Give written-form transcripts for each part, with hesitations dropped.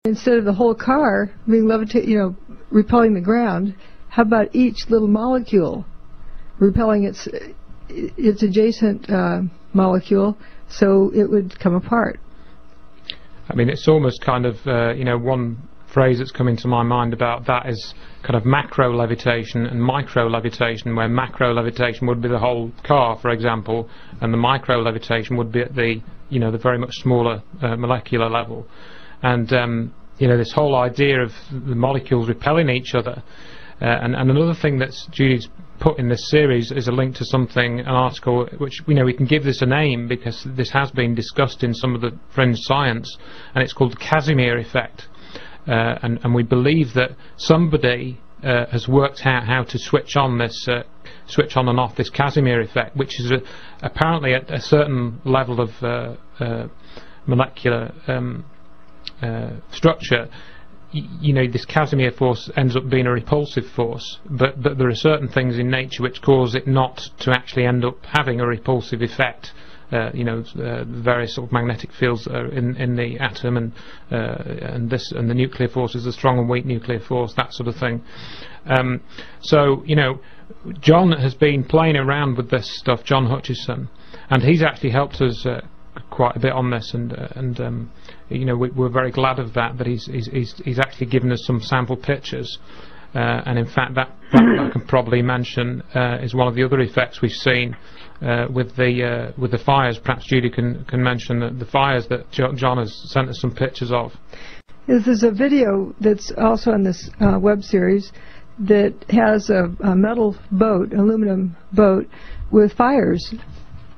Instead of the whole car being levitating, repelling the ground, how about each little molecule repelling its adjacent molecule, so it would come apart? I mean, it's almost kind of, one phrase that's coming to my mind about that is kind of macro levitation and micro levitation, where macro levitation would be the whole car, for example, and the micro levitation would be at the, the very much smaller molecular level. And this whole idea of the molecules repelling each other. And another thing that Judy's put in this series is a link to something, an article, which we can give this a name because this has been discussed in some of the fringe science, and it's called the Casimir effect. And we believe that somebody has worked out how to switch on and off this Casimir effect, which is apparently at a certain level of molecular structure. This Casimir force ends up being a repulsive force, but there are certain things in nature which cause it not to actually end up having a repulsive effect. Various sort of magnetic fields in the atom, and the nuclear force is a strong and weak nuclear force, that sort of thing. So John has been playing around with this stuff, John Hutchison, and he's actually helped us quite a bit on this, and we're very glad of that he's actually given us some sample pictures, and in fact that I can probably mention is one of the other effects we've seen with the fires. Perhaps Judy can mention the fires that John has sent us some pictures of. There's a video that's also on this web series that has a metal boat, aluminum boat, with fires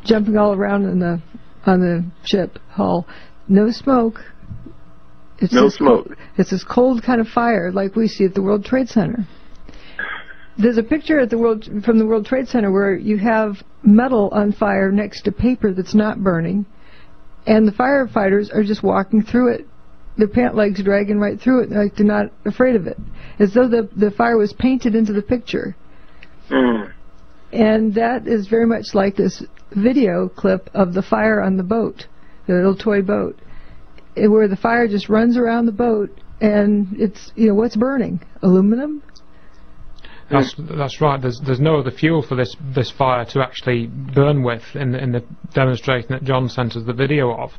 jumping all around on the ship hull. No smoke. It's It's this cold kind of fire like we see at the World Trade Center. There's a picture from the World Trade Center where you have metal on fire next to paper that's not burning, and the firefighters are just walking through it, their pant legs dragging right through it, like they're not afraid of it, as though the fire was painted into the picture. And that is very much like this video clip of the fire on the boat, the little toy boat, where the fire just runs around the boat, and it's, what's burning? Aluminum? That's right. There's no other fuel for this fire to actually burn with in the demonstration that John sent us the video of.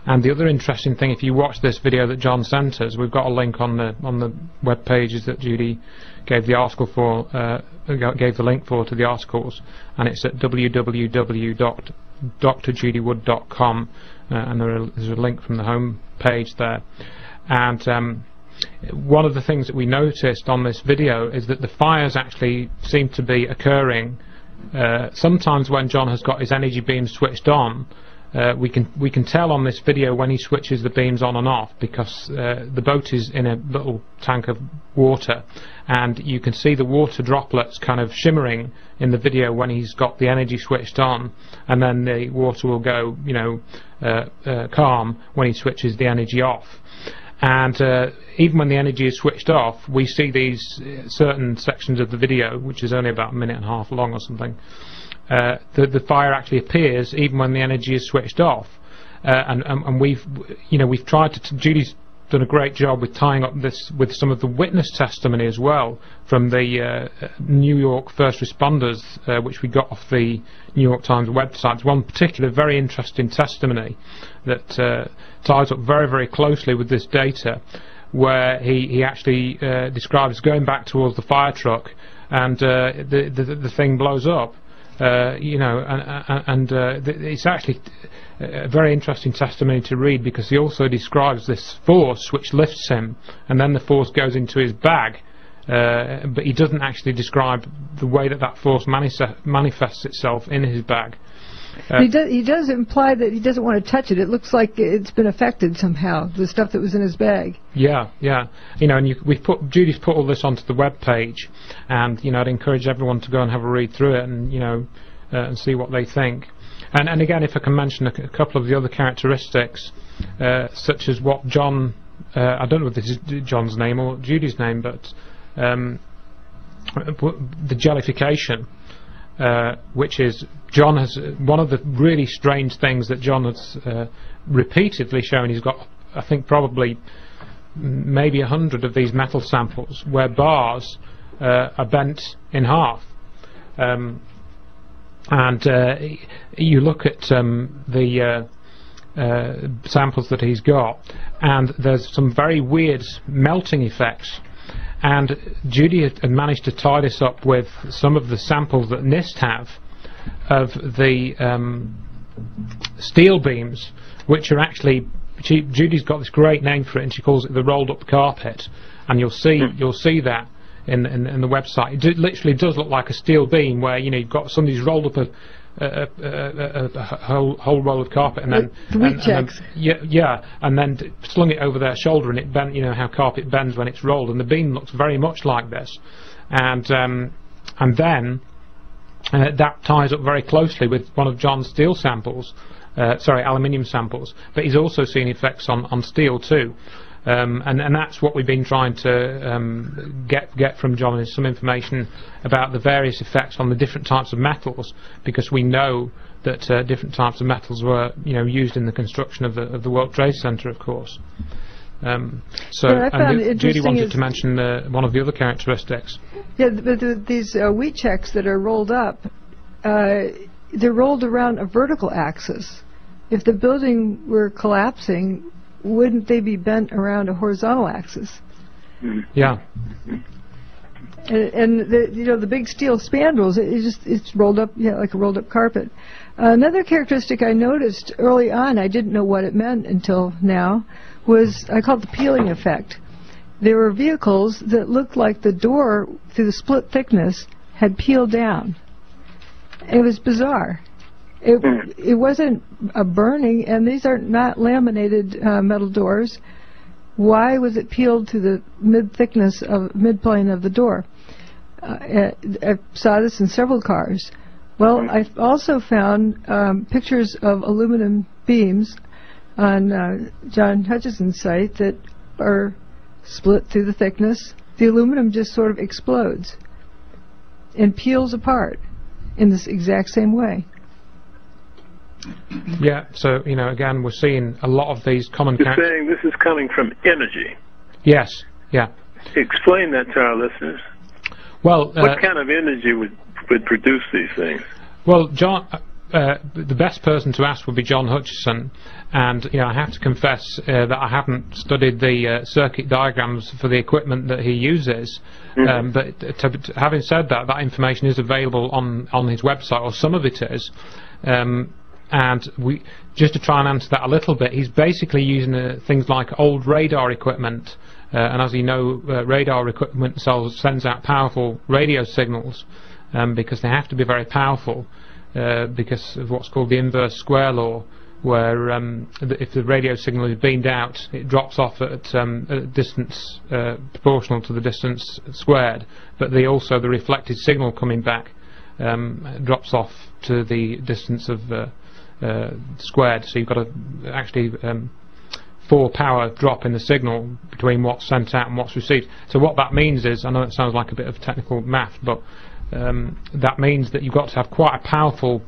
And the other interesting thing, if you watch this video that John sent us, we've got a link on the web pages that Judy gave the article for, gave the link for to the articles, and it's at www.drjudywood.com, and there's a link from the home page there. And one of the things that we noticed on this video is that the fires actually seem to be occurring sometimes when John has got his energy beams switched on. We can tell on this video when he switches the beams on and off, because the boat is in a little tank of water, and you can see the water droplets kind of shimmering in the video when he's got the energy switched on, and then the water will go calm when he switches the energy off. And even when the energy is switched off, we see these certain sections of the video, which is only about a minute and a half long or something. The fire actually appears even when the energy is switched off, and we've tried to. Judy's done a great job with tying up this with some of the witness testimony as well from the New York first responders, which we got off the New York Times website. One particular very interesting testimony that ties up very, very closely with this data, where he actually describes going back towards the fire truck, and the thing blows up. It's actually a very interesting testimony to read, because he also describes this force which lifts him, and then the force goes into his bag, but he doesn't actually describe the way that force manifests itself in his bag. He does imply that he doesn't want to touch it. It looks like it's been affected somehow, the stuff that was in his bag. Yeah. And Judy's put all this onto the web page, and I'd encourage everyone to go and have a read through it, and and see what they think. And again, if I can mention a couple of the other characteristics, such as what John, I don't know if this is John's name or Judy's name, but the jellification. Which is John has one of the really strange things that John has repeatedly shown. He's got, I think, probably maybe 100 of these metal samples where bars are bent in half. And you look at the samples that he's got, and there's some very weird melting effects. And Judy had managed to tie this up with some of the samples that NIST have of the steel beams, which are actually, Judy's got this great name for it, and she calls it the rolled up carpet. And you'll see that in the website. It literally does look like a steel beam, where you've got somebody's rolled up a whole roll of carpet, and then and then slung it over their shoulder, and it bent. You know how carpet bends when it's rolled, and the beam looks very much like this, and then that ties up very closely with one of John's steel samples, aluminium samples. But he's also seen effects on steel too. And that's what we've been trying to get from John, is some information about the various effects on the different types of metals, because we know that different types of metals were used in the construction of the World Trade Center, of course. Judy wanted to mention one of the other characteristics. Yeah, but these wheat checks that are rolled up, they're rolled around a vertical axis. If the building were collapsing, wouldn't they be bent around a horizontal axis? Yeah. And the big steel spandrels, it's rolled up, like a rolled up carpet. Another characteristic I noticed early on, I didn't know what it meant until now, was I call it the peeling effect. There were vehicles that looked like the door, through the split thickness, had peeled down. It was bizarre. It wasn't a burning, and these are not laminated metal doors. Why was it peeled to the mid-plane of the door? I saw this in several cars. Well, I also found pictures of aluminum beams on John Hutchison's site that are split through the thickness. The aluminum just sort of explodes and peels apart in this exact same way. Yeah, so, again, we're seeing a lot of these common... You're saying this is coming from energy? Yes, yeah. Explain that to our listeners. Well, what kind of energy would produce these things? Well, John, the best person to ask would be John Hutchison, and I have to confess that I haven't studied the circuit diagrams for the equipment that he uses. But having said that, that information is available on his website, or some of it is. And just to try and answer that a little bit, he's basically using things like old radar equipment, and as you know, radar equipment sends out powerful radio signals, because they have to be very powerful, because of what's called the inverse square law, where if the radio signal is beamed out, it drops off at a distance proportional to the distance squared, but the reflected signal coming back drops off to the distance of squared, so you've got actually 4 power drop in the signal between what's sent out and what's received. So what that means is, I know it sounds like a bit of technical math, but that means that you've got to have quite a powerful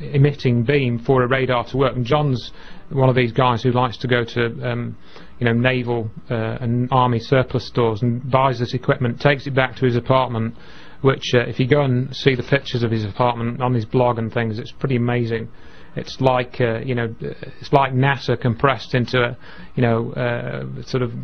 emitting beam for a radar to work. And John's one of these guys who likes to go to naval and army surplus stores and buys this equipment, takes it back to his apartment, which if you go and see the pictures of his apartment on his blog and things, it's pretty amazing. It's like it's like NASA compressed into a sort of